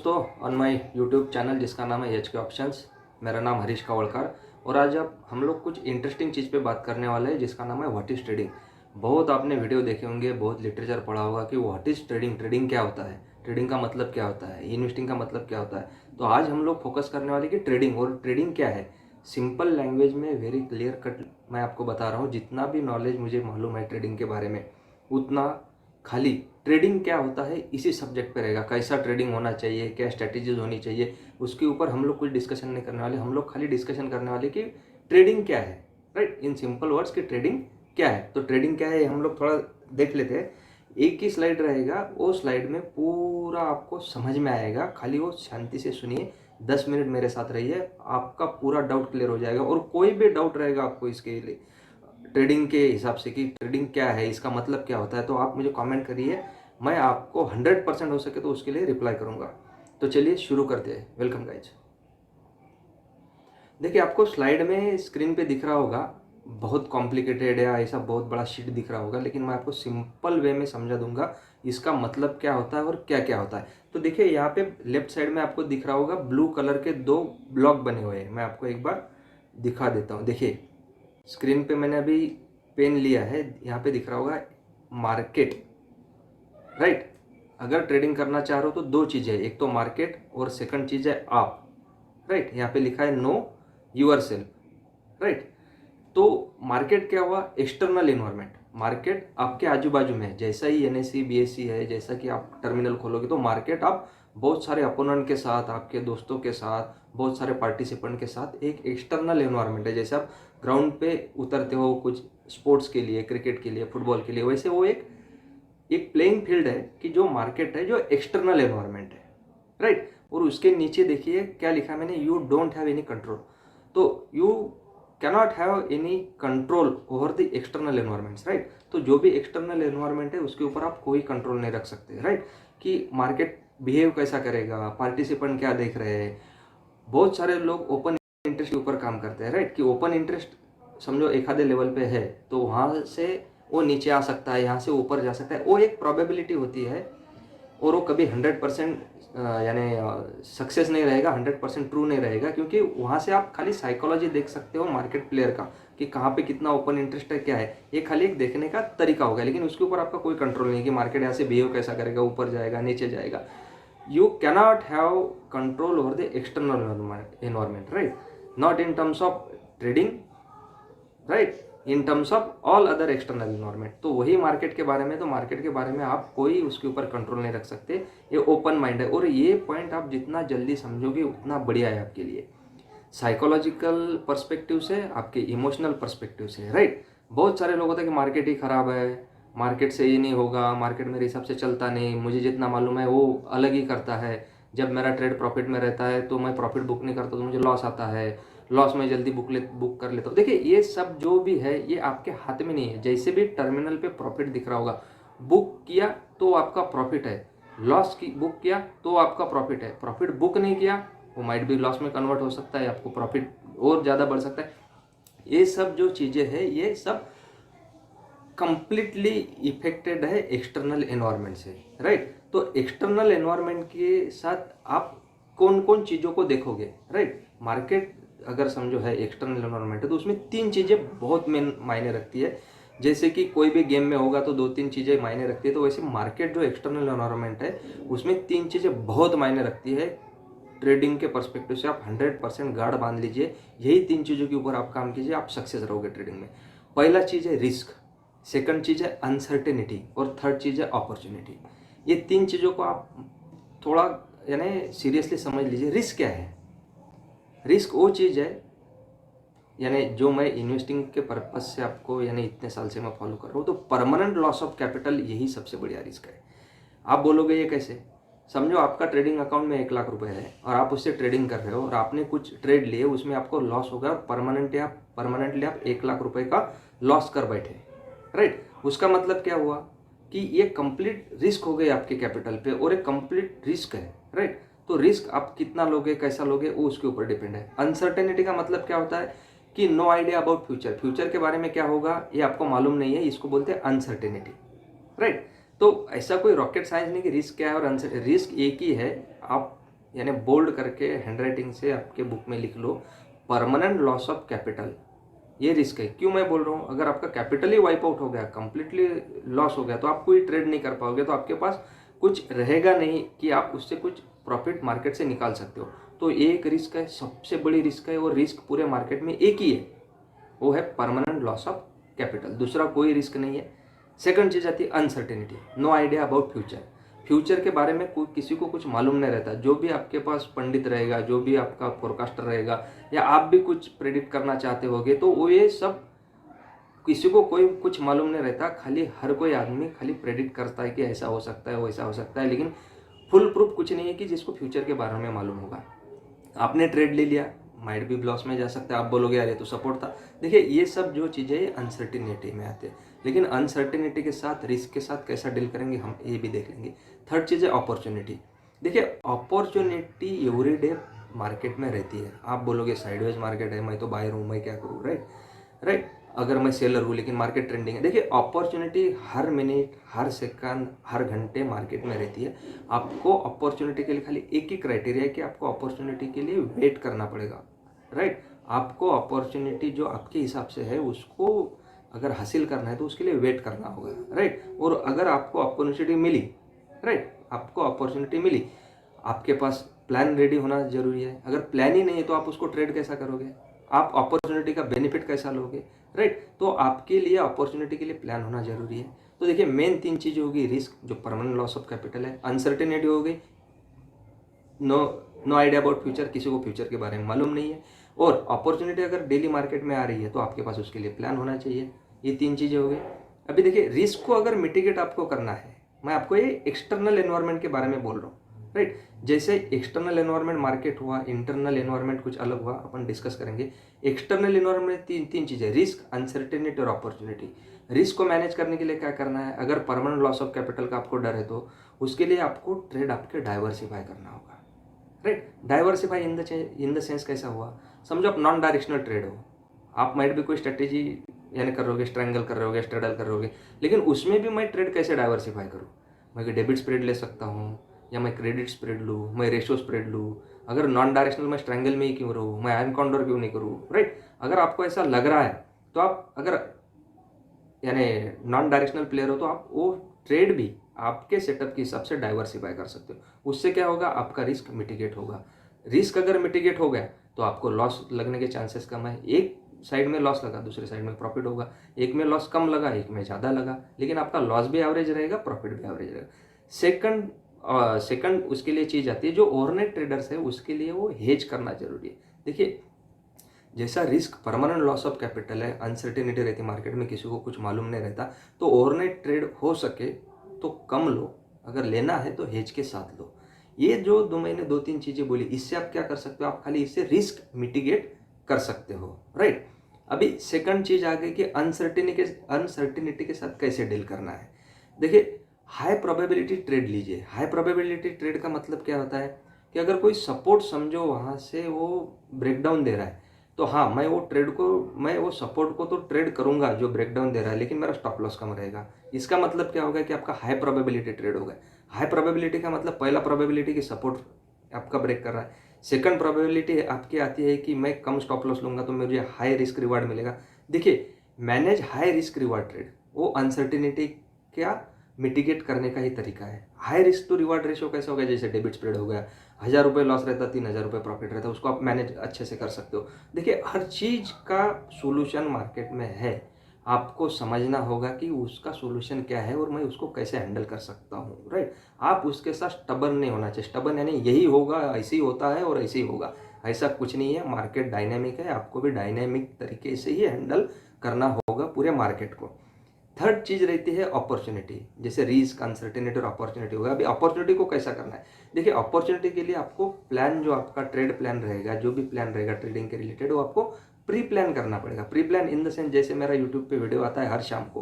दोस्तों, on my YouTube channel जिसका नाम है एच के ऑप्शंस। मेरा नाम हरीश कावड़कर और आज अब हम लोग कुछ इंटरेस्टिंग चीज़ पे बात करने वाले हैं जिसका नाम है व्हाट इज़ ट्रेडिंग। बहुत आपने वीडियो देखे होंगे, बहुत लिटरेचर पढ़ा होगा कि व्हाट इज़ ट्रेडिंग, ट्रेडिंग क्या होता है, ट्रेडिंग का मतलब क्या होता है, इन्वेस्टिंग का मतलब क्या होता है। तो आज हम लोग फोकस करने वाले कि ट्रेडिंग और ट्रेडिंग क्या है। सिंपल लैंग्वेज में वेरी क्लियर कट मैं आपको बता रहा हूँ। जितना भी नॉलेज मुझे मालूम है ट्रेडिंग के बारे में उतना खाली ट्रेडिंग क्या होता है इसी सब्जेक्ट पे रहेगा। कैसा ट्रेडिंग होना चाहिए, क्या स्ट्रेटेजीज होनी चाहिए, उसके ऊपर हम लोग कुछ डिस्कशन नहीं करने वाले। हम लोग खाली डिस्कशन करने वाले कि ट्रेडिंग क्या है, राइट, इन सिंपल वर्ड्स कि ट्रेडिंग क्या है। तो ट्रेडिंग क्या है हम लोग थोड़ा देख लेते हैं। एक ही स्लाइड रहेगा, वो स्लाइड में पूरा आपको समझ में आएगा। खाली वो शांति से सुनिए, 10 मिनट मेरे साथ रहिए, आपका पूरा डाउट क्लियर हो जाएगा। और कोई भी डाउट रहेगा आपको इसके लिए ट्रेडिंग के हिसाब से कि ट्रेडिंग क्या है, इसका मतलब क्या होता है, तो आप मुझे कमेंट करिए। मैं आपको 100% हो सके तो उसके लिए रिप्लाई करूंगा। तो चलिए शुरू करते हैं। Welcome guys. देखिए, आपको स्लाइड में स्क्रीन पे दिख रहा होगा, बहुत कॉम्प्लिकेटेड या ऐसा बहुत बड़ा शीट दिख रहा होगा, लेकिन मैं आपको सिंपल वे में समझा दूंगा इसका मतलब क्या होता है और क्या क्या होता है। तो देखिए, यहाँ पे लेफ्ट साइड में आपको दिख रहा होगा ब्लू कलर के 2 ब्लॉक बने हुए हैं। मैं आपको एक बार दिखा देता हूँ। देखिए, स्क्रीन पे मैंने अभी पेन लिया है, यहाँ पे दिख रहा होगा मार्केट, राइट। अगर ट्रेडिंग करना चाह रहे हो तो 2 चीज़ें, एक तो मार्केट और सेकंड चीज़ है आप, राइट। यहाँ पे लिखा है नो यूर सेल्फ, राइट। तो मार्केट क्या हुआ, एक्सटर्नल इन्वायरमेंट। मार्केट आपके आजू बाजू में है। जैसा ही एनएससी बीएससी है, जैसा कि आप टर्मिनल खोलोगे तो मार्केट आप बहुत सारे अपोनेंट के साथ, आपके दोस्तों के साथ, बहुत सारे पार्टिसिपेंट के साथ एक एक्सटर्नल इन्वायरमेंट है। जैसे आप ग्राउंड पे उतरते हो कुछ स्पोर्ट्स के लिए, क्रिकेट के लिए, फुटबॉल के लिए, वैसे वो एक प्लेइंग फील्ड है कि जो मार्केट है, जो एक्सटर्नल एनवायरनमेंट है, राइट। और उसके नीचे देखिए क्या लिखा है मैंने, you don't have any control. तो you cannot have any control over the external environments, right. तो जो भी एक्सटर्नल एनवायरनमेंट है उसके ऊपर आप कोई कंट्रोल नहीं रख सकते, राइट। कि मार्केट बिहेव कैसा करेगा, पार्टिसिपेंट क्या देख रहे हैं। बहुत सारे लोग ओपन इंटरेस्ट के ऊपर काम करते हैं, राइट। कि ओपन इंटरेस्ट समझो एक आधे लेवल पे है तो वहाँ से वो नीचे आ सकता है, यहाँ से ऊपर जा सकता है। वो एक प्रोबेबिलिटी होती है और वो कभी 100% यानी सक्सेस नहीं रहेगा, 100% ट्रू नहीं रहेगा। क्योंकि वहाँ से आप खाली साइकोलॉजी देख सकते हो मार्केट प्लेयर का कि कहाँ पे कितना ओपन इंटरेस्ट है, क्या है। ये खाली एक देखने का तरीका होगा, लेकिन उसके ऊपर आपका कोई कंट्रोल नहीं कि मार्केट यहाँ से बिहेव कैसा करेगा, ऊपर जाएगा, नीचे जाएगा। You cannot have control over the external environment, right? Not in terms of trading, right? In terms of all other external environment. तो वही मार्केट के बारे में, तो मार्केट के बारे में आप कोई उसके ऊपर कंट्रोल नहीं रख सकते। ये ओपन माइंड है और ये पॉइंट आप जितना जल्दी समझोगे उतना बढ़िया है आपके लिए, साइकोलॉजिकल पर्सपेक्टिव से, आपके इमोशनल पर्सपेक्टिव से, राइट। बहुत सारे लोग होते हैं कि मार्केट ही खराब है, मार्केट से ये नहीं होगा, मार्केट मेरे हिसाब से चलता नहीं, मुझे जितना मालूम है वो अलग ही करता है। जब मेरा ट्रेड प्रॉफिट में रहता है तो मैं प्रॉफिट बुक नहीं करता तो मुझे लॉस आता है, लॉस में जल्दी बुक कर लेता हूँ। देखिए, ये सब जो भी है ये आपके हाथ में नहीं है। जैसे भी टर्मिनल पे प्रॉफिट दिख रहा होगा, बुक किया तो आपका प्रॉफिट है, लॉस की बुक किया तो आपका प्रॉफिट है, प्रॉफिट बुक नहीं किया वो माइट भी लॉस में कन्वर्ट हो सकता है, आपको प्रॉफिट और ज़्यादा बढ़ सकता है। ये सब जो चीज़ें हैं ये सब कंप्लीटली इफेक्टेड है एक्सटर्नल एनवायरनमेंट से, राइट। तो एक्सटर्नल एनवायरनमेंट के साथ आप कौन कौन चीज़ों को देखोगे, राइट। मार्केट अगर समझो है एक्सटर्नल एनवायरनमेंट है तो उसमें 3 चीज़ें बहुत मेन मायने रखती है। जैसे कि कोई भी गेम में होगा तो 2-3 चीज़ें मायने रखती है, तो वैसे मार्केट जो एक्सटर्नल एनवायरनमेंट है उसमें 3 चीज़ें बहुत मायने रखती है। ट्रेडिंग के पर्सपेक्टिव से आप 100% गार्ड बांध लीजिए, यही 3 चीज़ों के ऊपर आप काम कीजिए, आप सक्सेस रहोगे ट्रेडिंग में। पहला चीज़ है रिस्क, सेकंड चीज़ है अनसर्टेनिटी और थर्ड चीज़ है अपॉर्चुनिटी। ये 3 चीज़ों को आप थोड़ा यानी सीरियसली समझ लीजिए। रिस्क क्या है, रिस्क वो चीज़ है यानी जो मैं इन्वेस्टिंग के पर्पज से आपको यानी इतने साल से मैं फॉलो कर रहा हूँ, तो परमानेंट लॉस ऑफ कैपिटल यही सबसे बढ़िया रिस्क है। आप बोलोगे ये कैसे, समझो आपका ट्रेडिंग अकाउंट में 1 लाख रुपए है और आप उससे ट्रेडिंग कर रहे हो और आपने कुछ ट्रेड लिए, उसमें आपको लॉस होगा और परमानेंटली आप 1 लाख रुपए का लॉस कर बैठे, राइट। उसका मतलब क्या हुआ कि ये कंप्लीट रिस्क हो गई आपके कैपिटल पे और एक कंप्लीट रिस्क है, राइट। तो रिस्क आप कितना लोगे, कैसा लोगे, वो उसके ऊपर डिपेंड है। अनसर्टेनिटी का मतलब क्या होता है कि no idea about future, future के बारे में क्या होगा ये आपको मालूम नहीं है, इसको बोलते हैं अनसर्टेनिटी, राइट। तो ऐसा कोई रॉकेट साइंस नहीं कि रिस्क क्या है और रिस्क एक ही है। आप यानी बोल्ड करके हैंडराइटिंग से आपके बुक में लिख लो, परमानेंट लॉस ऑफ कैपिटल ये रिस्क है। क्यों मैं बोल रहा हूँ, अगर आपका कैपिटल ही वाइप आउट हो गया, कंप्लीटली लॉस हो गया, तो आप कोई ट्रेड नहीं कर पाओगे, तो आपके पास कुछ रहेगा नहीं कि आप उससे कुछ प्रॉफिट मार्केट से निकाल सकते हो। तो ये एक रिस्क है, सबसे बड़ी रिस्क है, और रिस्क पूरे मार्केट में एक ही है, वो है परमानेंट लॉस ऑफ कैपिटल, दूसरा कोई रिस्क नहीं है। सेकंड चीज आती है uncertainty, no idea about future. Future के बारे में कोई किसी को कुछ मालूम नहीं रहता। जो भी आपके पास पंडित रहेगा, जो भी आपका फोरकास्टर रहेगा, या आप भी कुछ प्रेडिक्ट करना चाहते होगे, तो वो ये सब किसी को कोई कुछ मालूम नहीं रहता। खाली हर कोई आदमी खाली प्रेडिक्ट करता है कि ऐसा हो सकता है, वैसा हो सकता है, लेकिन फुल प्रूफ कुछ नहीं है कि जिसको फ्यूचर के बारे में मालूम होगा। आपने ट्रेड ले लिया, माइट भी लॉस में जा सकता है, आप बोलोगे यार ये तो सपोर्ट था। देखिए ये सब जो चीज़ें अनसर्टिनिटी में आते हैं, लेकिन अनसर्टिनिटी के साथ, रिस्क के साथ कैसा डील करेंगे हम ये भी देख लेंगे। थर्ड चीज़ है अपॉर्चुनिटी। देखिए अपॉर्चुनिटी एवरी डे मार्केट में रहती है। आप बोलोगे साइडवेज मार्केट है, मैं तो बायर हूँ, मैं क्या करूँ, राइट राइट। अगर मैं सेलर हूँ लेकिन मार्केट ट्रेंडिंग है, देखिए अपॉर्चुनिटी हर मिनट, हर सेकंड, हर घंटे मार्केट में रहती है। आपको अपॉर्चुनिटी के लिए खाली एक ही क्राइटेरिया है कि आपको अपॉर्चुनिटी के लिए वेट करना पड़ेगा, राइट। आपको अपॉर्चुनिटी जो आपके हिसाब से है उसको अगर हासिल करना है तो उसके लिए वेट करना होगा, राइट। और अगर आपको अपॉर्चुनिटी मिली, राइट, आपको अपॉर्चुनिटी मिली, आपके पास प्लान रेडी होना जरूरी है। अगर प्लान ही नहीं है तो आप उसको ट्रेड कैसा करोगे, आप अपॉर्चुनिटी का बेनिफिट कैसा लोगे, राइट। तो आपके लिए अपॉर्चुनिटी के लिए प्लान होना जरूरी है। तो देखिए मेन तीन चीज़ होगी, रिस्क जो परमानेंट लॉस ऑफ कैपिटल है, अनसर्टेनिटी हो गई, नो आइडिया अबाउट फ्यूचर, किसी को फ्यूचर के बारे में मालूम नहीं है, और अपॉर्चुनिटी अगर डेली मार्केट में आ रही है तो आपके पास उसके लिए प्लान होना चाहिए। ये तीन चीज़ें हो गई। अभी देखिए रिस्क को अगर मिटिगेट आपको करना है, मैं आपको ये एक्सटर्नल एनवायरनमेंट के बारे में बोल रहा हूँ, राइट। जैसे एक्सटर्नल एनवायरनमेंट मार्केट हुआ, इंटरनल एनवायरनमेंट कुछ अलग हुआ, अपन डिस्कस करेंगे। एक्सटर्नल एनवायरनमेंट तीन चीज़ें, रिस्क, अनसर्टेनिटी और अपॉर्चुनिटी। रिस्क को मैनेज करने के लिए क्या करना है, अगर परमानेंट लॉस ऑफ कैपिटल का आपको डर है तो उसके लिए आपको ट्रेड आपके डाइवर्सिफाई करना होगा, right. Diversify in the sense कैसा हुआ, समझो आप नॉन डायरेक्शनल ट्रेड हो, आप माइट भी कोई स्ट्रेटेजी यानी कर रहे होगे, स्ट्रैंगल कर रहे होगे, स्ट्रेडल कर रहे होगे, लेकिन उसमें भी मैं ट्रेड कैसे डाइवर्सिफाई करूँ। मैं डेबिट स्प्रेड ले सकता हूँ, या मैं क्रेडिट स्प्रेड लूँ, मैं रेशो स्प्रेड लूँ। अगर नॉन डायरेक्शनल मैं स्ट्रैंगल में ही क्यों रहूँ, मैं आयरन कॉन्डोर क्यों नहीं करूँ, राइट। अगर आपको ऐसा लग रहा है तो आप अगर यानी नॉन डायरेक्शनल प्लेयर हो तो आप वो ट्रेड भी आपके सेटअप के हिसाब से डाइवर्सिफाई कर सकते हो। उससे क्या होगा, आपका रिस्क मिटिगेट होगा। रिस्क अगर मिटिगेट हो गया तो आपको लॉस लगने के चांसेस कम है। एक साइड में लॉस लगा, दूसरे साइड में प्रॉफिट होगा। एक में लॉस कम लगा, एक में ज़्यादा लगा, लेकिन आपका लॉस भी एवरेज रहेगा, प्रॉफिट भी एवरेज रहेगा। सेकंड उसके लिए चीज़ आती है, जो ओवरनाइट ट्रेडर्स है उसके लिए वो हेज करना जरूरी है। देखिए जैसा risk permanent loss of capital है, अनसर्टेनिटी रहती है मार्केट में, किसी को कुछ मालूम नहीं रहता, तो ओवरनाइट ट्रेड हो सके तो कम लो, अगर लेना है तो हेज के साथ लो। ये जो मैंने दो तीन चीज़ें बोली, इससे आप क्या कर सकते हो, आप खाली इससे रिस्क मिटिगेट कर सकते हो, राइट। अभी सेकंड चीज़ आ गई कि अनसर्टेनिटी के साथ कैसे डील करना है। देखिए हाई प्रोबेबिलिटी ट्रेड लीजिए। हाई प्रोबेबिलिटी ट्रेड का मतलब क्या होता है कि अगर कोई सपोर्ट समझो वहाँ से वो ब्रेकडाउन दे रहा है, तो हाँ मैं वो सपोर्ट को तो ट्रेड करूंगा जो ब्रेकडाउन दे रहा है, लेकिन मेरा स्टॉप लॉस कम रहेगा। इसका मतलब क्या होगा कि आपका हाई प्रोबेबिलिटी ट्रेड होगा। हाई प्रोबेबिलिटी का मतलब पहला प्रोबेबिलिटी की सपोर्ट आपका ब्रेक कर रहा है, सेकंड प्रोबेबिलिटी आपकी आती है कि मैं कम स्टॉप लॉस लूंगा तो मुझे हाई रिस्क रिवार्ड मिलेगा। देखिए manage high risk reward trade, वो अनसर्टिनिटी क्या मिटिगेट करने का ही तरीका है। High risk to reward ratio कैसा होगा, जैसे डेबिट स्प्रेड हो गया, 1000 रुपये लॉस रहता, 3000 रुपये प्रॉफिट रहता है, उसको आप मैनेज अच्छे से कर सकते हो। देखिए हर चीज का सोल्यूशन मार्केट में है, आपको समझना होगा कि उसका सोल्यूशन क्या है और मैं उसको कैसे हैंडल कर सकता हूँ, राइट। आप उसके साथ स्टबर्न नहीं होना चाहिए। स्टबर्न यानी यही होगा, ऐसे ही होता है और ऐसे ही होगा, ऐसा कुछ नहीं है। मार्केट डायनेमिक है, आपको भी डायनेमिक तरीके से ही हैंडल करना होगा पूरे मार्केट को। थर्ड चीज रहती है अपॉर्चुनिटी, जैसे रिस्क, अनसर्टेनिटी और अपॉर्चुनिटी होगा। अभी अपॉर्चुनिटी को कैसा करना है, देखिए अपॉर्चुनिटी के लिए आपको प्लान, जो आपका ट्रेड प्लान रहेगा, जो भी प्लान रहेगा ट्रेडिंग के रिलेटेड, वो आपको प्री प्लान करना पड़ेगा। Pre plan in the sense, जैसे मेरा यूट्यूब पे वीडियो आता है हर शाम को,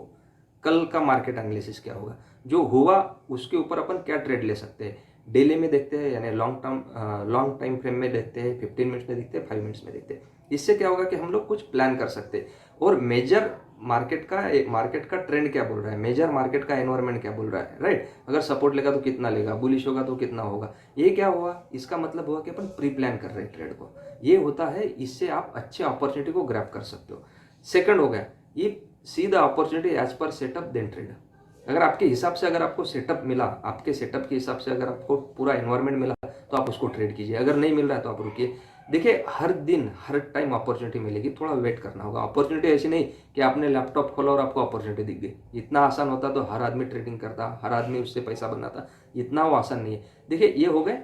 कल का मार्केट एनालिसिस क्या होगा, जो हुआ उसके ऊपर अपन क्या ट्रेड ले सकते हैं, डेली में देखते हैं यानी लॉन्ग टाइम फ्रेम में देखते हैं, 15 मिनट्स में देखते हैं, 5 मिनट्स में देखते हैं। इससे क्या होगा कि हम लोग कुछ प्लान कर सकते हैं। और मेजर मार्केट का ट्रेंड क्या बोल रहा है, मेजर मार्केट का एनवायरनमेंट क्या बोल रहा है, राइट। अगर सपोर्ट लेगा तो कितना लेगा, बुलिश होगा तो कितना होगा, ये क्या हुआ, इसका मतलब हुआ कि अपन प्री प्लान कर रहे हैं ट्रेड को। ये होता है, इससे आप अच्छे अपॉर्चुनिटी को ग्रैब कर सकते हो। सेकंड हो गया, ये see the opportunity as per setup then trade. अगर आपके हिसाब से, अगर आपको सेटअप मिला, आपके सेटअप के हिसाब से अगर आपको पूरा एनवायरनमेंट मिला तो आप उसको ट्रेड कीजिए। अगर नहीं मिल रहा है तो आप रुकिए। देखिए, हर दिन हर टाइम अपॉर्चुनिटी मिलेगी, थोड़ा वेट करना होगा। अपॉर्चुनिटी ऐसी नहीं कि आपने लैपटॉप खोला और आपको अपॉर्चुनिटी दिख गई। इतना आसान होता तो हर आदमी ट्रेडिंग करता, हर आदमी उससे पैसा बनाता। इतना वो आसान नहीं है। देखिए, ये हो गए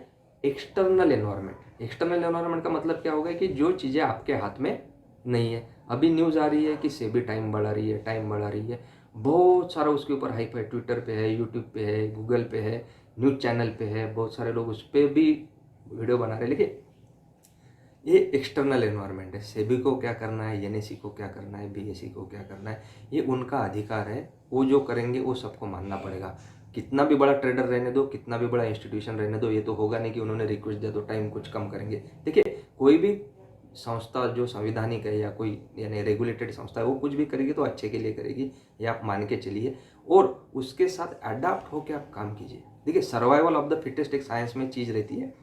एक्सटर्नल एनवायरनमेंट। एक्सटर्नल एनवायरनमेंट का मतलब क्या होगा कि जो चीज़ें आपके हाथ में नहीं है। अभी न्यूज़ आ रही है कि सेबी टाइम बढ़ा रही है, टाइम बढ़ा रही है, बहुत सारा उसके ऊपर हाइप है। ट्विटर पे है, यूट्यूब पे है, गूगल पे है, न्यूज़ चैनल पे है, बहुत सारे लोग उस पर भी वीडियो बना रहे हैं। लेकिन ये एक्सटर्नल एनवायरनमेंट है। सेबी को क्या करना है, एनएसई को क्या करना है, बीएसई को क्या करना है, ये उनका अधिकार है। वो जो करेंगे वो सबको मानना पड़ेगा। कितना भी बड़ा ट्रेडर रहने दो, कितना भी बड़ा इंस्टीट्यूशन रहने दो, ये तो होगा नहीं कि उन्होंने रिक्वेस्ट दिया तो टाइम कुछ कम करेंगे। देखिए, कोई भी संस्था जो संविधानिक है या कोई यानी रेगुलेटेड संस्था है, वो कुछ भी करेगी तो अच्छे के लिए करेगी, ये आप मान के चलिए। और उसके साथ अडाप्ट होकर आप काम कीजिए। देखिए, सर्वाइवल ऑफ द फिटेस्ट एक साइंस में चीज़ रहती है।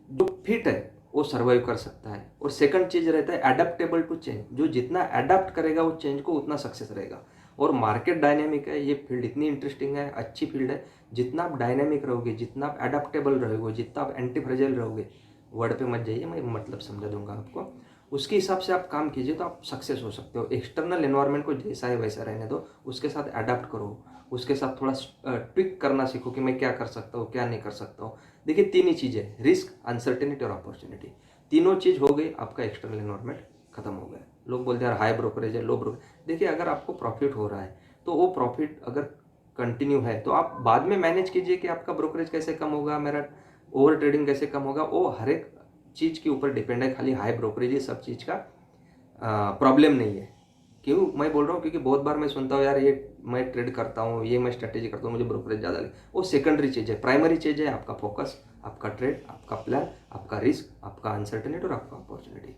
जो फिट है वो सर्वाइव कर सकता है। और सेकंड चीज रहता है अडेप्टेबल टू चेंज। जो जितना अडेप्ट करेगा वो चेंज को, उतना सक्सेस रहेगा। और मार्केट डायनेमिक है, ये फील्ड इतनी इंटरेस्टिंग है, अच्छी फील्ड है। जितना आप डायनेमिक रहोगे, जितना आप अडेप्टेबल रहोगे, जितना आप एंटी फ्रेजाइल रहोगे, वर्ड पे मत जाइए, मैं मतलब समझा दूंगा आपको, उसके हिसाब से आप काम कीजिए तो आप सक्सेस हो सकते हो। एक्सटर्नल एनवायरनमेंट को जैसा है वैसा रहने दो, उसके साथ अडेप्ट करो, उसके साथ थोड़ा ट्विक करना सीखो कि मैं क्या कर सकता हूँ, क्या नहीं कर सकता हूँ। देखिए, तीन ही चीज़ें, रिस्क, अनसर्टेनिटी और अपॉर्चुनिटी। तीनों चीज़ हो गई, आपका एक्सटर्नल एनवायरनमेंट खत्म हो गया। लोग बोलते हैं यार हाई ब्रोकरेज है, लो ब्रोकरेज। देखिए, अगर आपको प्रॉफिट हो रहा है तो वो प्रॉफिट अगर कंटिन्यू है तो आप बाद में मैनेज कीजिए कि आपका ब्रोकरेज कैसे कम होगा, मेरा ओवर ट्रेडिंग कैसे कम होगा। वो हर एक चीज़ के ऊपर डिपेंड है। खाली हाई ब्रोकरेज ये सब चीज़ का प्रॉब्लम नहीं है। क्यों मैं बोल रहा हूँ, क्योंकि बहुत बार मैं सुनता हूँ यार ये मैं ट्रेड करता हूँ, ये मैं स्ट्रैटेजी करता हूँ, मुझे ब्रोकरेज ज़्यादा लगे। वो सेकेंडरी चीज़ है। प्राइमरी चीज़ है आपका फोकस, आपका ट्रेड, आपका प्लान, आपका रिस्क, आपका अनसर्टेनिटी और आपका अपॉर्चुनिटी।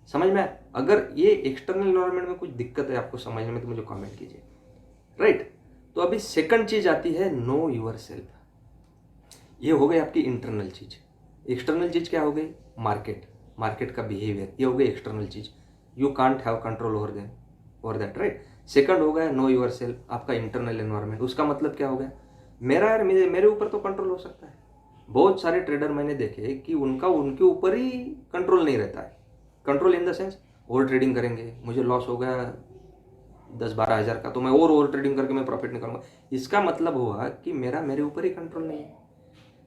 समझ में आया? अगर ये एक्सटर्नल एनवायरनमेंट में कुछ दिक्कत है आपको समझने में तो मुझे कमेंट कीजिए, राइट। तो अभी सेकंड चीज आती है नो यूर सेल्फ। ये हो गई आपकी इंटरनल चीज। एक्सटर्नल चीज क्या हो गई, मार्केट, मार्केट का बिहेवियर, ये हो गई एक्सटर्नल चीज। You can't have control over them, over that, right. Second हो गया नो यूर सेल्फ, आपका इंटरनल एनवायरनमेंट। उसका मतलब क्या हो गया, मेरा यार मेरे ऊपर तो कंट्रोल हो सकता है। बहुत सारे ट्रेडर मैंने देखे कि उनका उनके ऊपर ही कंट्रोल नहीं रहता है। Control in the sense, over trading करेंगे, मुझे लॉस हो गया 10-12 हज़ार का, तो मैं और ओवर ट्रेडिंग करके मैं प्रॉफिट निकालूंगा। इसका मतलब हुआ कि मेरे ऊपर ही कंट्रोल नहीं है,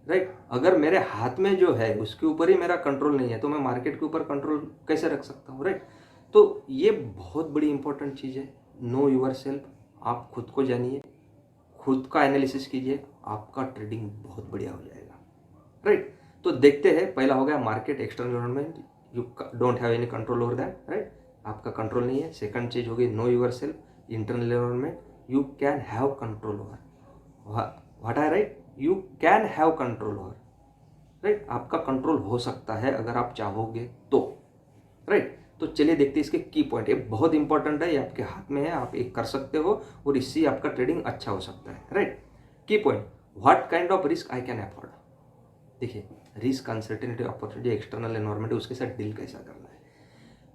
राइट। अगर मेरे हाथ में जो है उसके ऊपर ही मेरा कंट्रोल नहीं है तो मैं मार्केट के ऊपर कंट्रोल कैसे रख सकता हूँ, राइट। तो ये बहुत बड़ी इंपॉर्टेंट चीज़ है, नो यूर सेल्फ। आप खुद को जानिए, खुद का एनालिसिस कीजिए, आपका ट्रेडिंग बहुत बढ़िया हो जाएगा, राइट। तो देखते हैं, पहला हो गया market, external environment, you don't have any control over that, right, आपका कंट्रोल नहीं है। सेकंड चीज हो गई know yourself, internal environment, you can have control over. What I write, you can have control over, right. आपका control हो सकता है अगर आप चाहोगे तो, राइट। तो चलिए देखते हैं इसके की पॉइंट। ये बहुत इंपॉर्टेंट है, ये आपके हाथ में है, आप एक कर सकते हो और इससे आपका ट्रेडिंग अच्छा हो सकता है, right. Key point, what kind of risk I can afford. देखिए, risk, uncertainty, opportunity, external environment, उसके साथ डील कैसा करना है।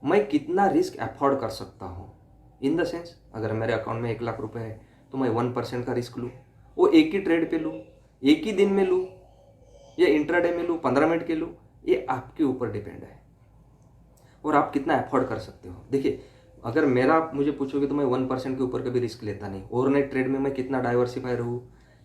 मैं कितना रिस्क अफोर्ड कर सकता हूँ, इन द सेंस अगर मेरे अकाउंट में 1 लाख रुपए है तो मैं 1% का रिस्क लूँ। वो एक ही ट्रेड पे लूँ, एक ही दिन में लूँ, या इंट्राडे में लूँ, 15 मिनट के लूँ, ये आपके ऊपर डिपेंड है और आप कितना अफोर्ड कर सकते हो। देखिए, अगर मेरा आप मुझे पूछोगे तो मैं 1% के ऊपर कभी रिस्क लेता नहीं। ओवरनाइट ट्रेड में मैं कितना डाइवर्सिफाई रहूँ,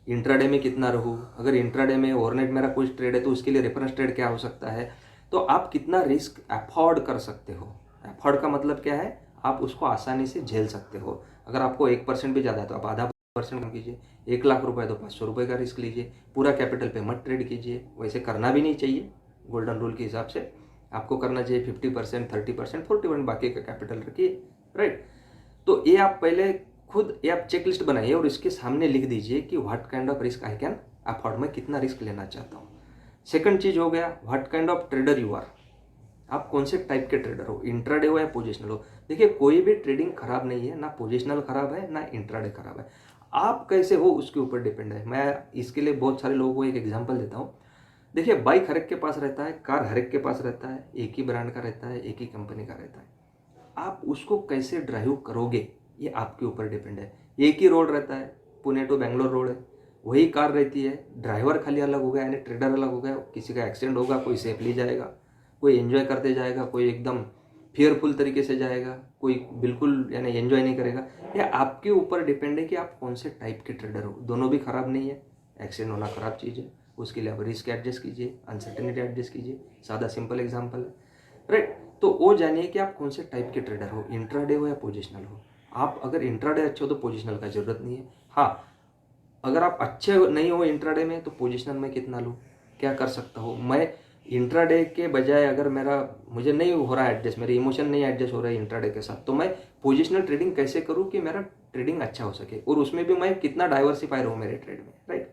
इंट्राडे में कितना रहूँ, अगर इंट्राडे में ओवरनाइट मेरा कोई ट्रेड है तो उसके लिए रेफरेंस ट्रेड क्या हो सकता है। तो आप कितना रिस्क अफोर्ड कर सकते हो। अफोर्ड का मतलब क्या है, आप उसको आसानी से झेल सकते हो। अगर आपको 1% भी ज़्यादा है तो आप आधा % कम कीजिए। 1 लाख रुपए है तो 500 रुपये का रिस्क लीजिए। पूरा कैपिटल पे मत ट्रेड कीजिए, वैसे करना भी नहीं चाहिए। गोल्डन रूल के हिसाब से आपको करना चाहिए 50%, 30%, 40%, बाकी का कैपिटल रखिए, राइट। तो ये आप पहले खुद ये आप चेक लिस्ट बनाइए और इसके सामने लिख दीजिए कि what kind of risk I can afford, मैं कितना रिस्क लेना चाहता हूँ। सेकंड चीज हो गया what kind of trader you are. आप कौन से टाइप के ट्रेडर हो, इंट्राडे हो या पोजिशनल हो। देखिए कोई भी ट्रेडिंग खराब नहीं है, ना पोजिशनल खराब है ना इंट्राडे खराब है, आप कैसे हो उसके ऊपर डिपेंड है। मैं इसके लिए बहुत सारे लोगों को एक एग्जांपल देता हूँ। देखिए बाइक हर एक के पास रहता है, कार हर एक के पास रहता है, एक ही ब्रांड का रहता है, एक ही कंपनी का रहता है। आप उसको कैसे ड्राइव करोगे ये आपके ऊपर डिपेंड है। एक ही रोड रहता है, पुणे टू बेंगलोर रोड है, वही कार रहती है, ड्राइवर खाली अलग हो गया, यानी ट्रेडर अलग हो गया। किसी का एक्सीडेंट होगा, कोई सेफली जाएगा, कोई एंजॉय करते जाएगा, कोई एकदम फियरफुल तरीके से जाएगा, कोई बिल्कुल यानी एंजॉय नहीं करेगा। ये आपके ऊपर डिपेंड है कि आप कौन से टाइप के ट्रेडर हो। दोनों भी खराब नहीं है, एक्सीडेंट होना खराब चीज़ है, उसके लिए आप रिस्क एडजस्ट कीजिए, अनसर्टेनिटी एडजस्ट कीजिए, सादा सिंपल एग्जाम्पल है, राइट। तो वो जानिए कि आप कौन से टाइप के ट्रेडर हो, इंट्राडे हो या पोजिशनल हो। आप अगर इंट्राडे अच्छे हो तो पोजिशनल का जरूरत नहीं है। हाँ, अगर आप अच्छे नहीं हो इंट्राडे में तो पोजिशनल में कितना लूँ, क्या कर सकता हूँ मैं। इंट्राडे के बजाय अगर मुझे नहीं हो रहा है एडजस्ट, मेरे इमोशन नहीं एडजस्ट हो रहा है इंट्राडे के साथ, तो मैं पोजिशनल ट्रेडिंग कैसे करूँ कि मेरा ट्रेडिंग अच्छा हो सके, और उसमें भी मैं कितना डाइवर्सिफाई रहूँ मेरे ट्रेड में, right.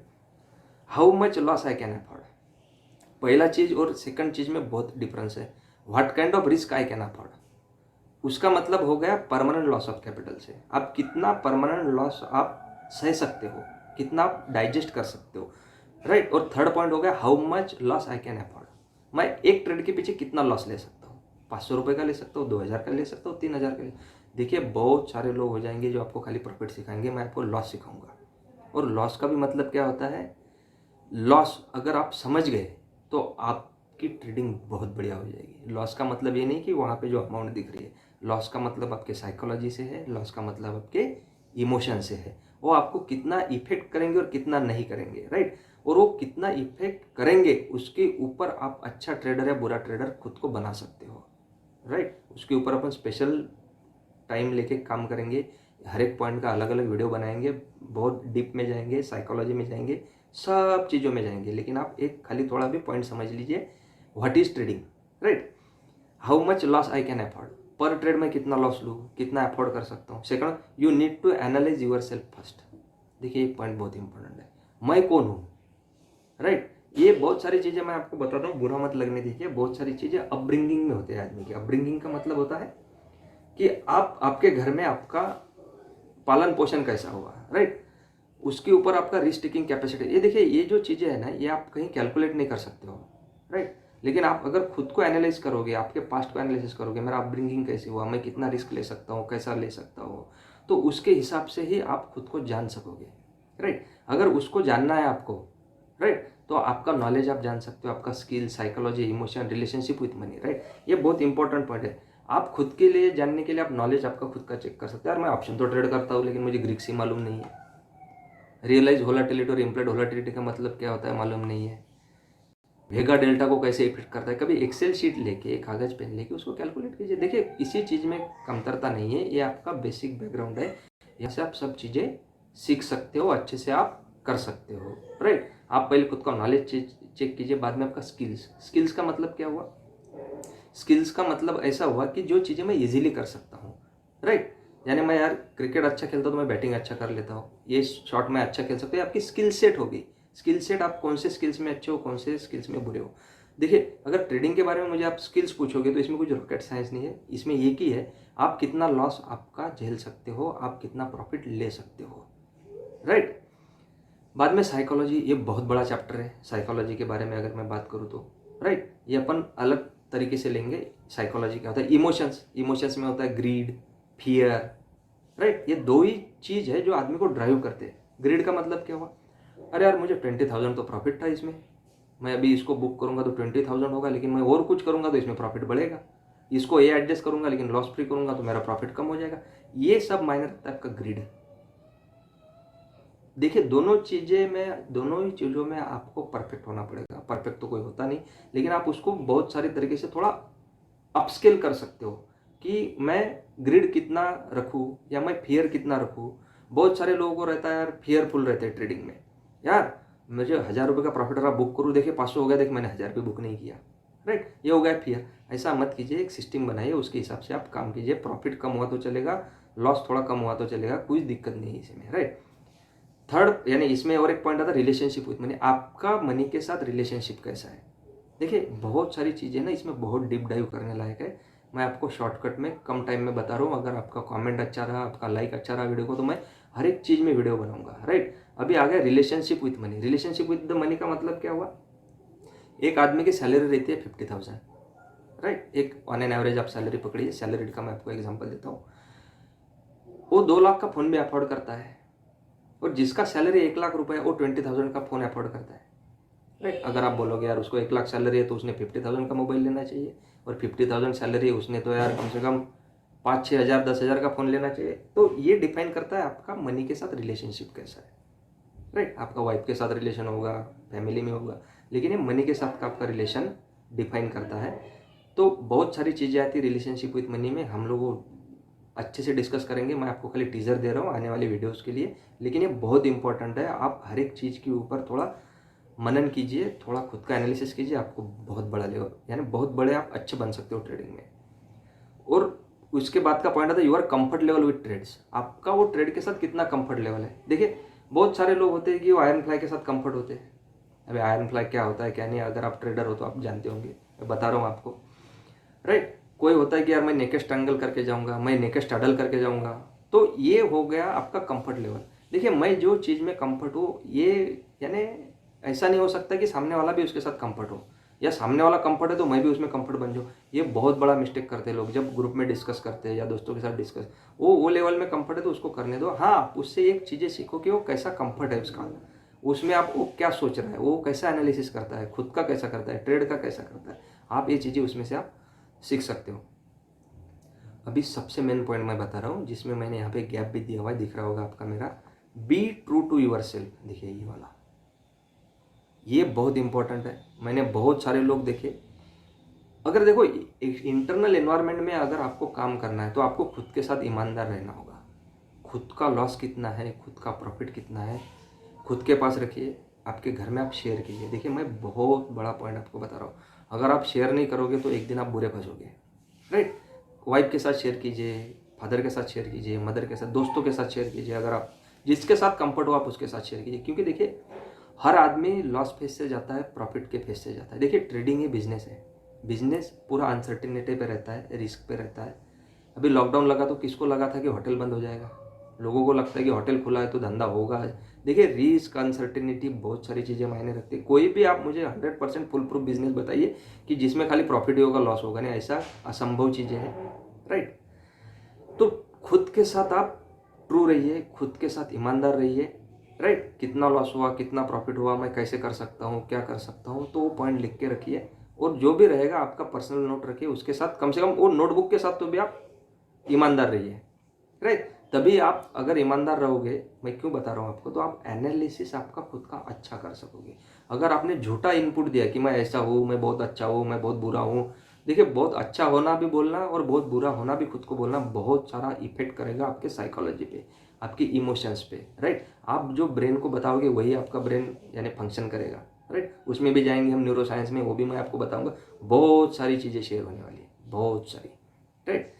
How much loss I can afford, पहला चीज़ और सेकंड चीज़ में बहुत डिफरेंस है। What kind of risk I can afford, उसका मतलब हो गया परमानेंट लॉस ऑफ कैपिटल से आप कितना परमानेंट लॉस आप सह सकते हो, कितना आप डाइजेस्ट कर सकते हो, राइट। और थर्ड पॉइंट हो गया how much loss I can afford, मैं एक ट्रेड के पीछे कितना लॉस ले सकता हूँ। 500 रुपये का ले सकता हूँ, 2000 का ले सकता हूँ, 3000 का ले। देखिए बहुत सारे लोग हो जाएंगे जो आपको खाली प्रॉफिट सिखाएंगे, मैं आपको लॉस सिखाऊंगा। और लॉस का भी मतलब क्या होता है, लॉस अगर आप समझ गए तो आपकी ट्रेडिंग बहुत बढ़िया हो जाएगी। लॉस का मतलब ये नहीं कि वहाँ पे जो अमाउंट दिख रही है, लॉस का मतलब आपके साइकोलॉजी से है, लॉस का मतलब आपके इमोशन से है। वो आपको कितना इफेक्ट करेंगे और कितना नहीं करेंगे, राइट। और वो कितना इफेक्ट करेंगे उसके ऊपर आप अच्छा ट्रेडर या बुरा ट्रेडर खुद को बना सकते हो, राइट। उसके ऊपर अपन स्पेशल टाइम लेके काम करेंगे, हर एक पॉइंट का अलग अलग वीडियो बनाएंगे, बहुत डीप में जाएंगे, साइकोलॉजी में जाएंगे, सब चीज़ों में जाएंगे। लेकिन आप एक खाली थोड़ा भी पॉइंट समझ लीजिए, what is trading, right. How much loss I can afford, पर ट्रेड में कितना लॉस लूँ, कितना अफोर्ड कर सकता हूँ। Second, you need to analyze yourself first. देखिए एक पॉइंट बहुत इंपॉर्टेंट है, मैं कौन हूँ, राइट। ये बहुत सारी चीज़ें मैं आपको बताता हूँ, बुरा मत लगने दीजिए। बहुत सारी चीज़ें अपब्रिंगिंग में होते हैं आदमी की। अपब्रिंगिंग का मतलब होता है कि आपके घर में आपका पालन पोषण कैसा हुआ, राइट। उसके ऊपर आपका रिस्क टेकिंग कैपेसिटी। ये देखिए ये जो चीज़ें हैं ना, ये आप कहीं कैलकुलेट नहीं कर सकते हो, राइट। लेकिन आप अगर खुद को एनालाइज करोगे, आपके पास्ट को एनालिसिस करोगे, मेरा अपब्रिंगिंग कैसे हुआ, मैं कितना रिस्क ले सकता हूँ, कैसा ले सकता हूँ, तो उसके हिसाब से ही आप खुद को जान सकोगे, राइट। अगर उसको जानना है आपको, राइट, तो आपका नॉलेज आप जान सकते हो, आपका skill, psychology, emotion, relationship with money, right. ये बहुत इंपॉर्टेंट पॉइंट है। आप खुद के लिए जानने के लिए आप नॉलेज आपका खुद का चेक कर सकते हैं। यार मैं ऑप्शन तो ट्रेड करता हूँ लेकिन मुझे ग्रीक्स ही मालूम नहीं है, रियलाइज वोलाटिलिटी और इम्प्लाइड वोलाटिलिटी का मतलब क्या होता है मालूम नहीं है, वेगा डेल्टा को कैसे इफेक्ट करता है। कभी एक्सेल शीट लेके, कागज पेन लेके उसको कैलकुलेट कीजिए। देखिए किसी चीज़ में कमतरता नहीं है, ये आपका बेसिक बैकग्राउंड है, यहाँ से आप सब चीज़ें सीख सकते हो, अच्छे से आप कर सकते हो, राइट। आप पहले खुद का नॉलेज चेक कीजिए, बाद में आपका स्किल्स का मतलब क्या हुआ। स्किल्स का मतलब ऐसा हुआ कि जो चीज़ें मैं इजीली कर सकता हूँ, राइट। यानी मैं यार क्रिकेट अच्छा खेलता हूँ तो मैं बैटिंग अच्छा कर लेता हूँ, ये शॉट में अच्छा खेल सकता हूँ, आपकी स्किल सेट होगी। स्किल सेट, आप कौन से स्किल्स में अच्छे हो, कौन से स्किल्स में बुरे हो। देखिए अगर ट्रेडिंग के बारे में मुझे आप स्किल्स पूछोगे तो इसमें कुछ रॉकेट साइंस नहीं है, इसमें एक ही है, आप कितना लॉस आपका झेल सकते हो, आप कितना प्रॉफिट ले सकते हो, राइट। बाद में साइकोलॉजी, ये बहुत बड़ा चैप्टर है साइकोलॉजी के बारे में अगर मैं बात करूँ तो, राइट। ये अपन अलग तरीके से लेंगे। साइकोलॉजी क्या होता है, इमोशंस में होता है ग्रीड, फियर, राइट। ये दो ही चीज़ है जो आदमी को ड्राइव करते हैं। ग्रीड का मतलब क्या हुआ, अरे यार मुझे 20,000 तो प्रॉफिट था इसमें, मैं अभी इसको बुक करूंगा तो 20,000 होगा, लेकिन मैं और कुछ करूंगा तो इसमें प्रॉफिट बढ़ेगा, इसको ये एडजस्ट करूंगा लेकिन लॉस फ्री करूंगा तो मेरा प्रॉफिट कम हो जाएगा। ये सब मायने रखता है आपका ग्रीड। देखिए दोनों ही चीज़ों में आपको परफेक्ट होना पड़ेगा। परफेक्ट तो कोई होता नहीं, लेकिन आप उसको बहुत सारे तरीके से थोड़ा अपस्केल कर सकते हो कि मैं ग्रिड कितना रखूँ या मैं फियर कितना रखूँ। बहुत सारे लोगों को रहता है यार, फियरफुल रहते हैं ट्रेडिंग में, यार मुझे 1,000 रुपये का प्रॉफिट रहा, बुक करूँ, देखिए 500 हो गया, देख मैंने 1,000 रुपये बुक नहीं किया, राइट। ये हो गया फियर। ऐसा मत कीजिए, एक सिस्टम बनाइए, उसके हिसाब से आप काम कीजिए। प्रॉफिट कम हुआ तो चलेगा, लॉस थोड़ा कम हुआ तो चलेगा, कोई दिक्कत नहीं है इसमें, राइट। थर्ड यानी इसमें और एक पॉइंट आता है रिलेशनशिप विथ मनी। आपका मनी के साथ रिलेशनशिप कैसा है, देखिए बहुत सारी चीज़ें ना इसमें बहुत डीप डाइव करने लायक है। मैं आपको शॉर्टकट में कम टाइम में बता रहा हूँ। अगर आपका कमेंट अच्छा रहा, आपका लाइक अच्छा रहा वीडियो को, तो मैं हर एक चीज़ में वीडियो बनाऊंगा, राइट। अभी आ गया relationship with money. Relationship with the money का मतलब क्या हुआ? एक आदमी की सैलरी रहती है 50,000, राइट। एक ऑन एन एवरेज आप सैलरी पकड़िए, सैलरी का मैं आपको एग्जांपल देता हूँ। वो 2 लाख का फ़ोन भी अफोर्ड करता है, और जिसका सैलरी 1 लाख रुपए है वो 20,000 का फ़ोन अफोर्ड करता है, राइट। अगर आप बोलोगे यार उसको 1 लाख सैलरी है तो उसने 50,000 का मोबाइल लेना चाहिए, और 50,000 सैलरी है उसने तो यार कम से कम 5-6 हज़ार 10 हज़ार का फ़ोन लेना चाहिए। तो ये डिफाइन करता है आपका मनी के साथ रिलेशनशिप कैसा है, राइट। आपका वाइफ के साथ रिलेशन होगा, फैमिली में होगा, लेकिन ये मनी के साथ का आपका रिलेशन डिफाइन करता है। तो बहुत सारी चीज़ें आती है रिलेशनशिप विथ मनी में, हम लोग अच्छे से डिस्कस करेंगे। मैं आपको खाली टीज़र दे रहा हूँ आने वाली वीडियोस के लिए, लेकिन ये बहुत इंपॉर्टेंट है। आप हर एक चीज़ के ऊपर थोड़ा मनन कीजिए, थोड़ा खुद का एनालिसिस कीजिए, आपको बहुत बड़ा लेवल, यानी बहुत बड़े आप अच्छे बन सकते हो ट्रेडिंग में। और उसके बाद का पॉइंट आता है your comfort level with trades. आपका वो ट्रेड के साथ कितना कंफर्ट लेवल है। देखिए बहुत सारे लोग होते हैं कि वो आयरन फ्लाई के साथ कंफर्ट होते हैं। अभी आयरन फ्लाई क्या होता है क्या नहीं, अगर आप ट्रेडर हो तो आप जानते होंगे, मैं बता रहा हूँ आपको, राइट। कोई होता है कि यार मैं नेकेस्ट एंगल करके जाऊंगा, मैं नेकेस्ट अडल करके जाऊंगा, तो ये हो गया आपका कंफर्ट लेवल। देखिए मैं जो चीज़ में कंफर्ट हूँ, ये यानी ऐसा नहीं हो सकता कि सामने वाला भी उसके साथ कंफर्ट हो, या सामने वाला कंफर्ट है तो मैं भी उसमें कंफर्ट बन जाऊँ। ये बहुत बड़ा मिस्टेक करते हैं लोग जब ग्रुप में डिस्कस करते हैं या दोस्तों के साथ डिस्कस। वो लेवल में कंफर्ट है तो उसको करने दो। हाँ, उससे एक चीज़ें सीखो कि वो कैसा कंफर्ट है उसका, उसमें आप वो क्या सोच रहा है, वो कैसा एनालिसिस करता है, खुद का कैसा करता है, ट्रेड का कैसा करता है। आप ये चीज़ें उसमें से आप सीख सकते हो। अभी सबसे मेन पॉइंट मैं बता रहा हूँ, जिसमें मैंने यहाँ पे गैप भी दिया हुआ है, दिख रहा होगा आपका मेरा, be true to yourself. देखिए ये वाला, ये बहुत इंपॉर्टेंट है। मैंने बहुत सारे लोग देखे, अगर देखो एक इंटरनल एनवायरनमेंट में अगर आपको काम करना है तो आपको खुद के साथ ईमानदार रहना होगा। खुद का लॉस कितना है, खुद का प्रॉफिट कितना है, खुद के पास रखिए। आपके घर में आप शेयर कीजिए। देखिए मैं बहुत बड़ा पॉइंट आपको बता रहा हूँ, अगर आप शेयर नहीं करोगे तो एक दिन आप बुरे फंसोगे, राइट। वाइफ के साथ शेयर कीजिए, फादर के साथ शेयर कीजिए, मदर के साथ, दोस्तों के साथ शेयर कीजिए। अगर आप जिसके साथ कंफर्ट हो आप उसके साथ शेयर कीजिए, क्योंकि देखिए हर आदमी लॉस फेज से जाता है, प्रॉफिट के फेज से जाता है। देखिए ट्रेडिंग ही बिजनेस है, बिजनेस पूरा अनसर्टिनिटी पे रहता है, रिस्क पे रहता है। अभी लॉकडाउन लगा तो किसको लगा था कि होटल बंद हो जाएगा, लोगों को लगता है कि होटल खुला है तो धंधा होगा। देखिए रिस्क, अनसर्टिनिटी, बहुत सारी चीज़ें मायने रखती है। कोई भी आप मुझे 100% फुल प्रूफ बिजनेस बताइए कि जिसमें खाली प्रॉफिट ही होगा लॉस होगा नहीं, ऐसा असंभव चीज़ें हैं, राइट। तो खुद के साथ आप ट्रू रहिए, खुद के साथ ईमानदार रहिए, राइट। कितना लॉस हुआ, कितना प्रॉफिट हुआ, मैं कैसे कर सकता हूँ, क्या कर सकता हूँ, तो वो पॉइंट लिख के रखिए। और जो भी रहेगा आपका पर्सनल नोट रखिए, उसके साथ कम से कम वो नोटबुक के साथ तो भी आप ईमानदार रहिए, राइट। तभी आप अगर ईमानदार रहोगे, मैं क्यों बता रहा हूँ आपको, तो आप एनालिसिस आपका खुद का अच्छा कर सकोगे। अगर आपने झूठा इनपुट दिया कि मैं ऐसा हूँ, मैं बहुत अच्छा हूँ, मैं बहुत बुरा हूँ, देखिए बहुत अच्छा होना भी बोलना और बहुत बुरा होना भी खुद को बोलना बहुत सारा इफेक्ट करेगा आपके साइकोलॉजी पे, आपकी इमोशंस पे, राइट। आप जो ब्रेन को बताओगे वही आपका ब्रेन यानी फंक्शन करेगा, राइट। उसमें भी जाएंगे हम न्यूरो साइंस में, वो भी मैं आपको बताऊंगा। बहुत सारी चीज़ें शेयर होने वाली है, बहुत सारी, राइट।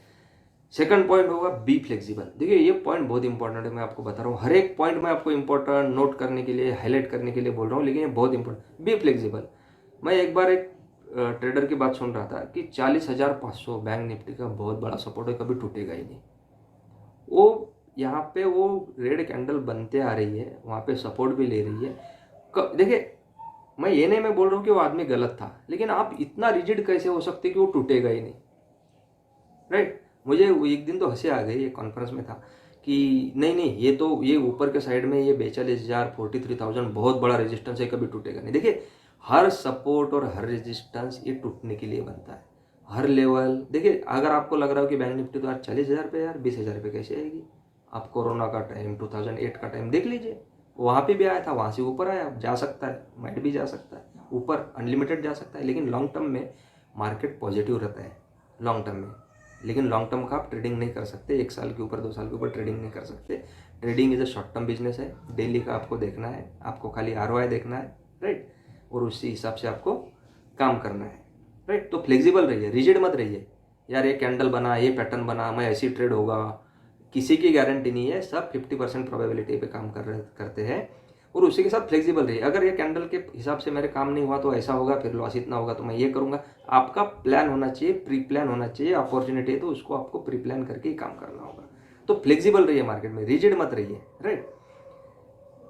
सेकंड पॉइंट होगा बी फ्लेक्सिबल। देखिए ये पॉइंट बहुत इंपॉर्टेंट है, मैं आपको बता रहा हूँ। हर एक पॉइंट मैं आपको इंपॉर्टेंट नोट करने के लिए, हाईलाइट करने के लिए बोल रहा हूँ, लेकिन ये बहुत इंपॉर्टेंट, बी फ्लेक्सिबल। मैं एक बार एक ट्रेडर की बात सुन रहा था कि 40,500 बैंक निफ्टी का बहुत बड़ा सपोर्ट है, कभी टूटेगा ही नहीं। वो यहाँ पे वो रेड कैंडल बनते आ रही है, वहाँ पे सपोर्ट भी ले रही है। देखिए मैं ये नहीं मैं बोल रहा हूँ कि वो आदमी गलत था, लेकिन आप इतना रिजिड कैसे हो सकते कि वो टूटेगा ही नहीं, राइट। मुझे वो एक दिन तो हंसी आ गई, एक कॉन्फ्रेंस में था कि नहीं नहीं ये तो ये ऊपर के साइड में ये 42,000 43,000 बहुत बड़ा रेजिस्टेंस है, कभी टूटेगा नहीं। देखिए हर सपोर्ट और हर रेजिस्टेंस ये टूटने के लिए बनता है, हर लेवल। देखिए अगर आपको लग रहा हो कि बैंक निफ्टी तो यार 40,000 पे, यार 20,000 पे कैसे आएगी, आप कोरोना का टाइम 2008 का टाइम देख लीजिए, वहाँ पे भी आया था, वहाँ से ऊपर आया, जा सकता है, माइट भी जा सकता है ऊपर, अनलिमिटेड जा सकता है। लेकिन लॉन्ग टर्म में मार्केट पॉजिटिव रहता है, लॉन्ग टर्म में। लेकिन लॉन्ग टर्म का आप ट्रेडिंग नहीं कर सकते, 1 साल के ऊपर 2 साल के ऊपर ट्रेडिंग नहीं कर सकते। Trading is a short term business है, डेली का आपको देखना है, आपको खाली आरओआई देखना है, राइट। और उसी हिसाब से आपको काम करना है, राइट। तो फ्लेक्सिबल रहिए, रिजिड मत रहिए, यार ये कैंडल बना, ये पैटर्न बना, मैं ऐसी ट्रेड होगा, किसी की गारंटी नहीं है। सब 50% प्रोबेबिलिटी पे काम करते हैं। और उसी के साथ फ्लेक्सिबल रहिए। अगर ये कैंडल के हिसाब से मेरे काम नहीं हुआ तो ऐसा होगा, फिर लॉस इतना होगा तो मैं ये करूँगा। आपका प्लान होना चाहिए, प्री प्लान होना चाहिए। अपॉर्चुनिटी है तो उसको आपको प्री प्लान करके ही काम करना होगा। तो फ्लेक्सिबल रहिए मार्केट में, रिजिड मत रहिए। राइट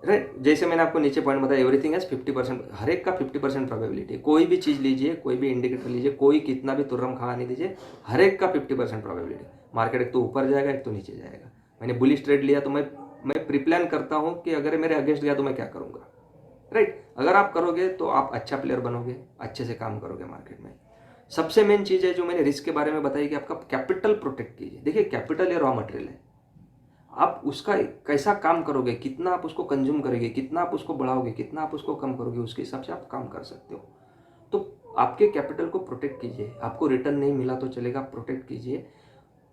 राइट, जैसे मैंने आपको नीचे पॉइंट बताया, एवरीथिंग हैज 50%, हर एक का 50% प्रोबेबिलिटी। कोई भी चीज़ लीजिए, कोई भी इंडिकेटर लीजिए, कोई कितना भी तुर्रम खा नहीं दीजिए, हर एक का 50% प्रोबेबिलिटी। मार्केट एक तो ऊपर जाएगा, एक तो नीचे जाएगा। मैंने बुलिश ट्रेड लिया तो मैं प्रीप्लान करता हूँ कि अगर मेरे अगेंस्ट गया तो मैं क्या करूँगा। राइट, अगर आप करोगे तो आप अच्छा प्लेयर बनोगे, अच्छे से काम करोगे मार्केट में। सबसे मेन चीज़ है जो मैंने रिस्क के बारे में बताई कि आपका कैपिटल प्रोटेक्ट कीजिए। देखिए, कैपिटल ये रॉ मटेरियल है, आप उसका कैसा काम करोगे, कितना आप उसको कंज्यूम करोगे, कितना आप उसको बढ़ाओगे, कितना आप उसको कम करोगे, उसके हिसाब से आप काम कर सकते हो। तो आपके कैपिटल को प्रोटेक्ट कीजिए। आपको रिटर्न नहीं मिला तो चलेगा, प्रोटेक्ट कीजिए।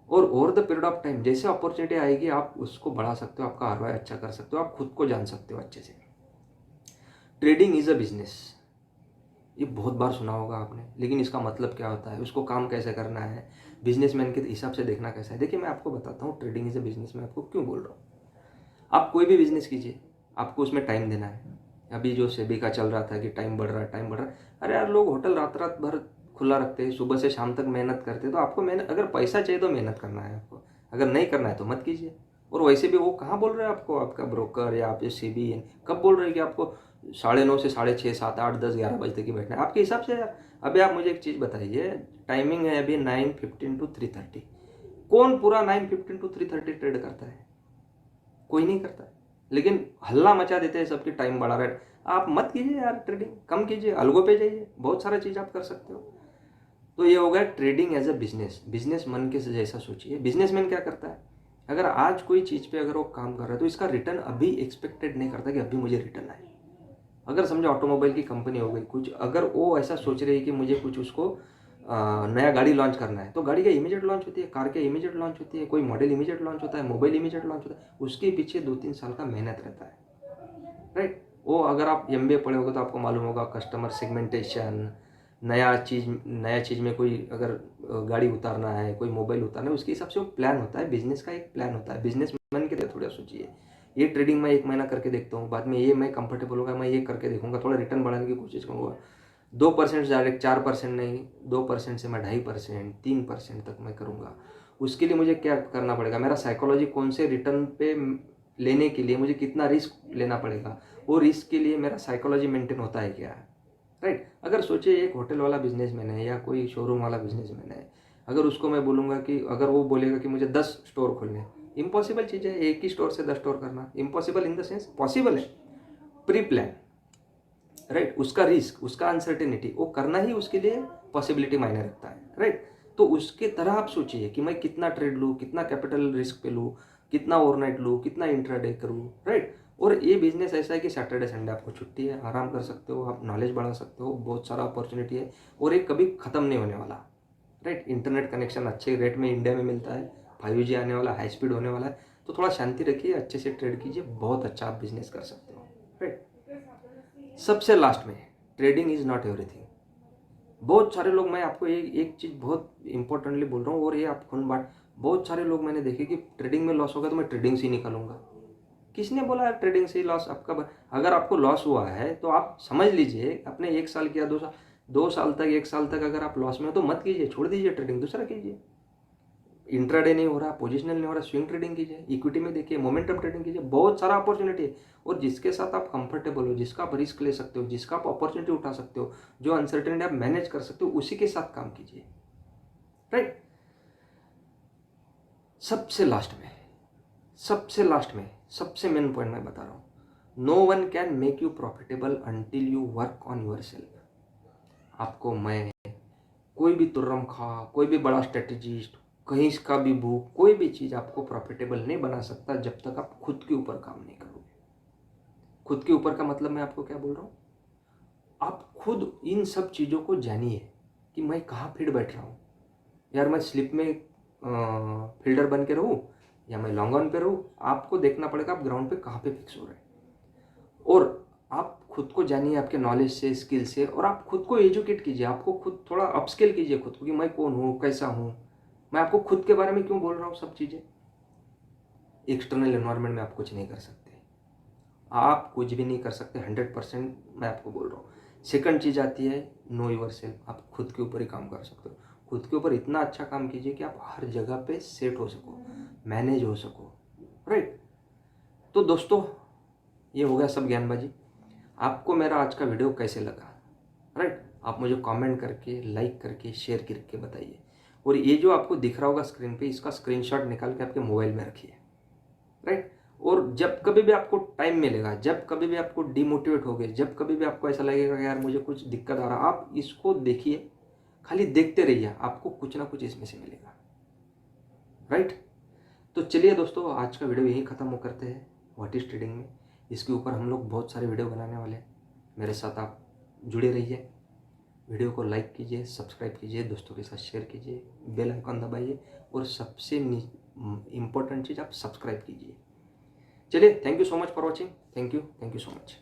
और over the period of time जैसे अपॉर्चुनिटी आएगी आप उसको बढ़ा सकते हो, आपका आरओआई अच्छा कर सकते हो, आप खुद को जान सकते हो अच्छे से। ट्रेडिंग इज अ बिजनेस, ये बहुत बार सुना होगा आपने, लेकिन इसका मतलब क्या होता है, उसको काम कैसे करना है, बिजनेसमैन के हिसाब से देखना कैसा है। देखिए, मैं आपको बताता हूँ ट्रेडिंग इज अ बिजनेस मैं आपको क्यों बोल रहा हूँ। आप कोई भी बिजनेस कीजिए, आपको उसमें टाइम देना है। अभी जो सेबी का चल रहा था कि टाइम बढ़ रहा है, टाइम बढ़ रहा है। अरे यार, लोग होटल रात रात भर खुला रखते हैं, सुबह से शाम तक मेहनत करते हैं। तो आपको मेहनत, अगर पैसा चाहिए तो मेहनत करना है आपको, अगर नहीं करना है तो मत कीजिए। और वैसे भी वो कहाँ बोल रहे हैं आपको, आपका ब्रोकर या आप सेबी कब बोल रहे हैं कि आपको 9:30 से 6:30, 7, 8, 10, 11 बजे तक ही बैठना है, आपके हिसाब से यार। अभी आप मुझे एक चीज़ बताइए, टाइमिंग है अभी 9:15 to 3:30, कौन पूरा 9:15 to 3:30 ट्रेड करता है? कोई नहीं करता है। लेकिन हल्ला मचा देते हैं सबकी, टाइम बढ़ा रहा है। आप मत कीजिए यार, ट्रेडिंग कम कीजिए, अलगो पे जाइए, बहुत सारा चीज़ आप कर सकते हो। तो ये हो गया trading as a business. Business मन के जैसा सोचिए। बिजनेसमैन क्या करता है, अगर आज कोई चीज़ पे अगर वो काम कर रहा है तो इसका रिटर्न अभी एक्सपेक्टेड नहीं करता कि अभी मुझे रिटर्न आए। अगर समझो ऑटोमोबाइल की कंपनी हो गई कुछ, अगर वो ऐसा सोच रही है कि मुझे कुछ उसको नया गाड़ी लॉन्च करना है, तो गाड़ी का इमीडिएट लॉन्च होती है, कार के इमीडिएट लॉन्च होती है, कोई मॉडल इमीडिएट लॉन्च होता है, मोबाइल इमीडिएट लॉन्च होता है। उसके पीछे 2-3 साल का मेहनत रहता है। राइट, वो अगर आप एमबीए पढ़े होगे तो आपको मालूम होगा, कस्टमर सेगमेंटेशन, नया चीज़ में कोई अगर गाड़ी उतारना है, कोई मोबाइल उतारना है, उसके हिसाब से वो प्लान होता है। बिजनेस का एक प्लान होता है। बिजनेसमैन के लिए थोड़ा सोचिए, ये ट्रेडिंग मैं 1 महीना करके देखता हूँ, बाद में ये मैं कंफर्टेबल होगा, मैं ये करके देखूंगा, थोड़ा रिटर्न बढ़ाने की कोशिश करूँगा। 2% डायरेक्ट, 4% नहीं, 2% से मैं 2.5%, 3% तक मैं करूँगा। उसके लिए मुझे क्या करना पड़ेगा, मेरा साइकोलॉजी कौन से रिटर्न पे लेने के लिए मुझे कितना रिस्क लेना पड़ेगा, वो रिस्क के लिए मेरा साइकोलॉजी मेंटेन होता है क्या। राइट, अगर सोचिए एक होटल वाला बिजनेसमैन है या कोई शोरूम वाला बिजनेसमैन है, अगर उसको मैं बोलूँगा कि अगर वो बोलेगा कि मुझे 10 स्टोर खोलने, इम्पॉसिबल चीज़ है। एक ही स्टोर से 10 स्टोर करना impossible in the sense possible है, प्री प्लान। राइट, उसका रिस्क, उसका अनसर्टेनिटी, वो करना ही उसके लिए पॉसिबिलिटी मायने रखता है। राइट, तो उसके तरह आप सोचिए कि मैं कितना ट्रेड लूँ, कितना कैपिटल रिस्क पे लूँ, कितना ओवरनाइट लूँ, कितना इंट्राडे करूँ। राइट, और ये बिजनेस ऐसा है कि सैटरडे संडे आपको छुट्टी है, आराम कर सकते हो, आप नॉलेज बढ़ा सकते हो, बहुत सारा अपॉर्चुनिटी है, और ये कभी ख़त्म नहीं होने वाला। राइट, इंटरनेट कनेक्शन अच्छे रेट में इंडिया में मिलता है, 5G आने वाला, हाई स्पीड होने वाला है। तो थोड़ा शांति रखिए, अच्छे से ट्रेड कीजिए, बहुत अच्छा आप बिजनेस कर सकते हो। राइट, सबसे लास्ट में, ट्रेडिंग इज नॉट एवरीथिंग। बहुत सारे लोग, मैं आपको एक चीज़ बहुत इंपॉर्टेंटली बोल रहा हूँ, और ये आप खून बांट, बहुत सारे लोग मैंने देखे कि ट्रेडिंग में लॉस होगा तो मैं ट्रेडिंग से ही निकालूंगा। किसने बोला है ट्रेडिंग से ही लॉस आपका अगर आपको लॉस हुआ है तो आप समझ लीजिए, अपने 1 साल किया, 2 साल, 2 साल तक, 1 साल तक अगर आप लॉस में हो तो मत कीजिए, छोड़ दीजिए ट्रेडिंग, दूसरा कीजिए। इंट्राडे नहीं हो रहा, पोजिशनल नहीं हो रहा, स्विंग ट्रेडिंग कीजिए, इक्विटी में देखिए, मोमेंटम ट्रेडिंग कीजिए, बहुत सारा अपॉर्चुनिटी है। और जिसके साथ आप कंफर्टेबल हो, जिसका आप रिस्क ले सकते हो, जिसका आप अपॉर्चुनिटी उठा सकते हो, जो अनसर्टेनिटी आप मैनेज कर सकते हो, उसी के साथ काम कीजिए। राइट, सबसे लास्ट में, सबसे मेन पॉइंट मैं बता रहा हूँ, no one can make you profitable until you work on yourself. आपको मैं, कोई भी तुर्रम खा, कोई भी बड़ा स्ट्रेटेजिस्ट, कहीं का भी भूख, कोई भी चीज़ आपको प्रॉफिटेबल नहीं बना सकता जब तक आप खुद के ऊपर काम नहीं करोगे। खुद के ऊपर का मतलब मैं आपको क्या बोल रहा हूँ, आप खुद इन सब चीज़ों को जानिए कि मैं कहाँ फिट बैठ रहा हूँ। यार, मैं स्लिप में फील्डर बन के रहूँ या मैं लॉन्ग ऑन पे रहूँ, आपको देखना पड़ेगा आप ग्राउंड पे कहाँ पे फिक्स हो रहे हैं। और आप खुद को जानिए, आपके नॉलेज से, स्किल से, और आप खुद को एजुकेट कीजिए, आपको खुद थोड़ा अपस्किल कीजिए खुद को कि मैं कौन हूँ, कैसा हूँ। मैं आपको खुद के बारे में क्यों बोल रहा हूँ सब चीज़ें। एक्सटर्नल एनवायरनमेंट में आप कुछ नहीं कर सकते। आप कुछ भी नहीं कर सकते, 100% मैं आपको बोल रहा हूँ। सेकंड चीज़ आती है नो योर सेल्फ। आप खुद के ऊपर ही काम कर सकते हो। खुद के ऊपर इतना अच्छा काम कीजिए कि आप हर जगह पे सेट हो सको, मैनेज हो सको, राइट। तो दोस्तों ये हो गया सब ज्ञानबाजी। आपको मेरा आज का वीडियो कैसे लगा, राइट, आप मुझे कमेंट करके, लाइक करके, शेयर करके बताइए। और ये जो आपको दिख रहा होगा स्क्रीन पे, इसका स्क्रीनशॉट निकाल के आपके मोबाइल में रखिए, राइट। और जब कभी भी आपको टाइम मिलेगा, जब कभी भी आपको डिमोटिवेट हो गए, जब कभी भी आपको ऐसा लगेगा कि यार मुझे कुछ दिक्कत आ रहा, आप इसको देखिए, खाली देखते रहिए, आपको कुछ ना कुछ इसमें से मिलेगा, राइट। तो चलिए दोस्तों, आज का वीडियो यही ख़त्म करते हैं व्हाट इज ट्रेडिंग में। इसके ऊपर हम लोग बहुत सारे वीडियो बनाने वाले हैं। मेरे साथ आप जुड़े रहिए, वीडियो को लाइक कीजिए, सब्सक्राइब कीजिए, दोस्तों के साथ शेयर कीजिए, बेल आइकन दबाइए, और सबसे इम्पोर्टेंट चीज़, आप सब्सक्राइब कीजिए। चलिए, thank you so much for watching. Thank you so much.